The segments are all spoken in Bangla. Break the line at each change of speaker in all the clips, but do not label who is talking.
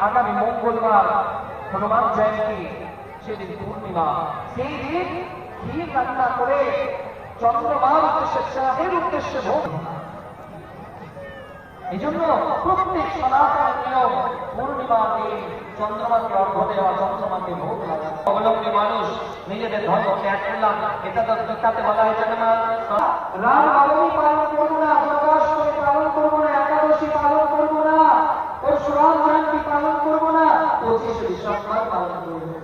আগামী মঙ্গলবার হনুমান জয়ন্তী, সেদিন পূর্ণিমা, সেই দিন ঘি রান্না করে চন্দ্রমার উদ্দেশ্যে, চাঁদের উদ্দেশ্যে ভোগ। এই জন্য প্রত্যেক সনাতন নিয়ম পূর্ণিমা দিন চন্দ্রমাকে অর্ঘ্য দেওয়া, চন্দ্রমাকে ভোগ লাগা। অবলম্বী মানুষ নিজেদের ধর্ম ত্যাগ করলাম, এটা তো গীতাতে বলা হয়েছে না, রাম নবমী পালন করবো না, জন্মাষ্টমী পালন করবো না, একাদশী পালন করবো না, পরশুরাম জয়ন্তী পালন করবো না, 25শে ডিসেম্বর পালন করবো।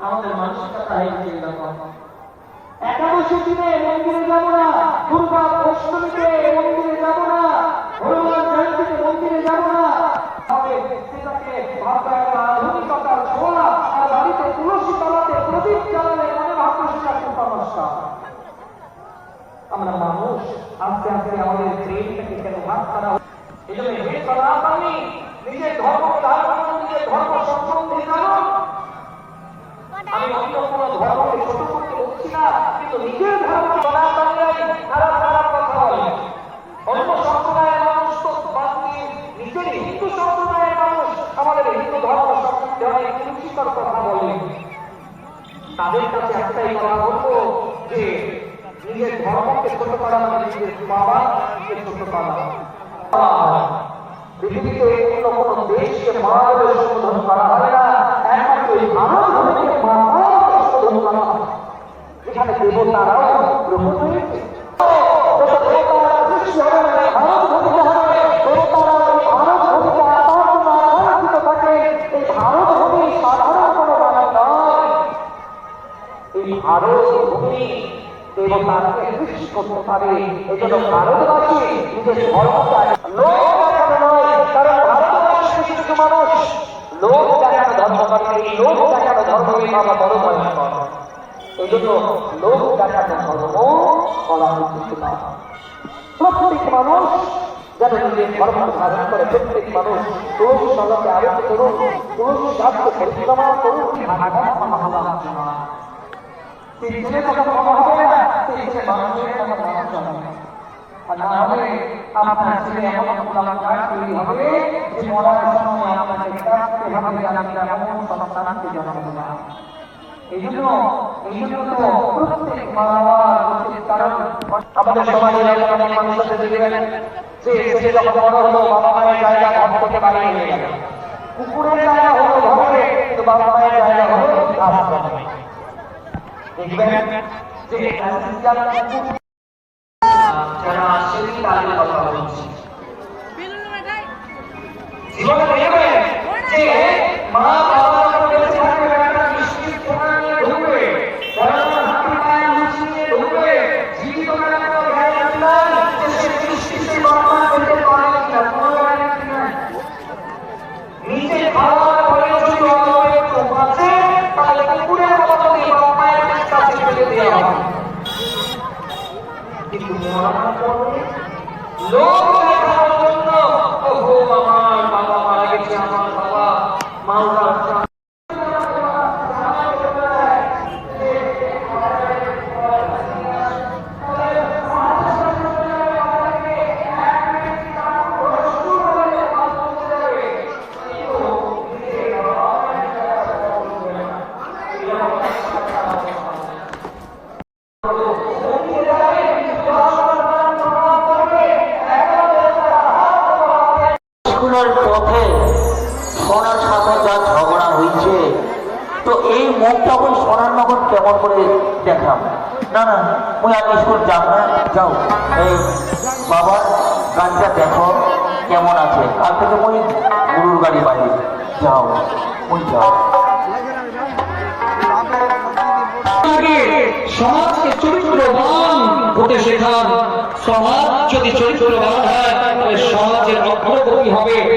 আমাদের মানসিকতা হয়েছে এরকম। একাদশী দিনে মন্দিরে যাবো না, দুর্গা অষ্টমীতে মন্দিরে যাবো না, হনুমান জয়ন্তীতে মন্দিরে যাবো না। সেটাকে আধুনিকতার ছোঁয়া, আর বাড়িতে তুলসী তলাতে প্রদীপ জ্বালালে মনে ভাবতে সেটা সমস্যা। আমরা মানুষ আস্তে আস্তে আমাদের ব্রেনটাকে কেন ভাগ করা। এই জন্য হে সনাতনী, নিজের ধর্ম নিজের ধর্ম সম্বন্ধে জানো। আমি অন্য কোনো ধর্মকে ছোট করতে বলছি না, কিন্তু নিজের ধর্ম সনাতনীরাই খারাপ খারাপ কথা বলে। অন্য সম্প্রদায়ের মানুষ তো বাদ দিয়ে নিজের হিন্দু সম্প্রদায়ের মানুষ আমাদের হিন্দু ধর্ম সম্বন্ধে অনেক রুচিকর কথা বলে। তাদের কাছে একটাই কথা বলবো যে নিজের ধর্মকে ছোট করা মানে নিজের বাবাকে ছোট করা। পৃথিবীতে অন্য কোনো দেশকে মা বলে সম্বোধন করা হয় না, একমাত্র এই ভারত ভূমিকে মা বলে সম্বোধন করা হয়, যেখানে দেবতারাও গ্রহণ হয়েছে। দেবতাকে সৃষ্টি করতে পারে। এই জন্য ভারতবাসী নিজের ধর্মকে লোক দেখানো নয়, কারণ ভারতবর্ষে কিছু মানুষ লোক দেখানো ধর্ম করে। এই লোক দেখানো ধর্মই বাবা বড় ভয়ঙ্কর। এই জন্য লোক দেখানো ধর্ম করা উচিত না। প্রত্যেক মানুষ যেন নিজের ধর্ম ধারণ করে, প্রত্যেক মানুষ তুলসী তলাকে আরোগ্য করুন, তুলসী গাছকে পরিক্রমা করুন। ছেলে কথা বলা হবে না, সেই ছেলে মানুষের কথা বলা যাবে না। আর না হলে আপনার ছেলে এমন কুলাঙ্গার তৈরি হবে যে মরার সময় আপনাকে কাঁদতে হবে, আমি এমন সন্তানকে জন্ম দিলাম। এই জন্য তো প্রত্যেক মা-বাবার উচিত, কারণ আমাদের সমাজের অনেক মানুষ আছে দেখবেন যে ছেলে যখন বড় হলো বাবা মায়ের জায়গা ঘর থেকে বাইরে হয়ে গেল, কুকুরের জায়গা হলো ঘরে, কিন্তু বাবা মায়ের জায়গা হলো রাস্তায়। দেখবেন যে যারা আসেনি তাদের কথা বলছি, জীবনে দেখবেন যে মা বাবা বেঁচে থাকবে, একটা মিষ্টি ফোনা নিয়ে ঢুকবে, হাতি পায়ে মুচি নিয়ে ঢুকবে, জীবিত একটা ধ্যান যে সে মিষ্টি সে বাবা পেতে পারে কিনা, কোনো গ্যারান্টি নাই। নিজে খাওয়ার পরে যদি অল্প একটু বাঁচে, তাহলে কুকুরের মতো দিয়ে বাবা মায়ের কাছে ফেলে দেওয়া হবে। কিন্তু মরার পরে লোক দেখানোর জন্য, ওহো আমার বাবা মারা গেছে, আমার বাবা মাওলা
পথে সোনার সাথে যা ঝগড়া হয়েছে, তো এই মুখ তখন সোনার নগর কেমন করে দেখাম? না না, মুই আর স্কুল যাব না। যাও এই বাবার গানটা দেখো কেমন আছে, কাল থেকে মুই গুরুর গাড়ি বাড়ি যাও, মুই যাও।
সমাজকে চরিত্রবান হতে শেখান। সমাজ যদি চরিত্রবান হয়, সমাজের অগ্রগতি হবে।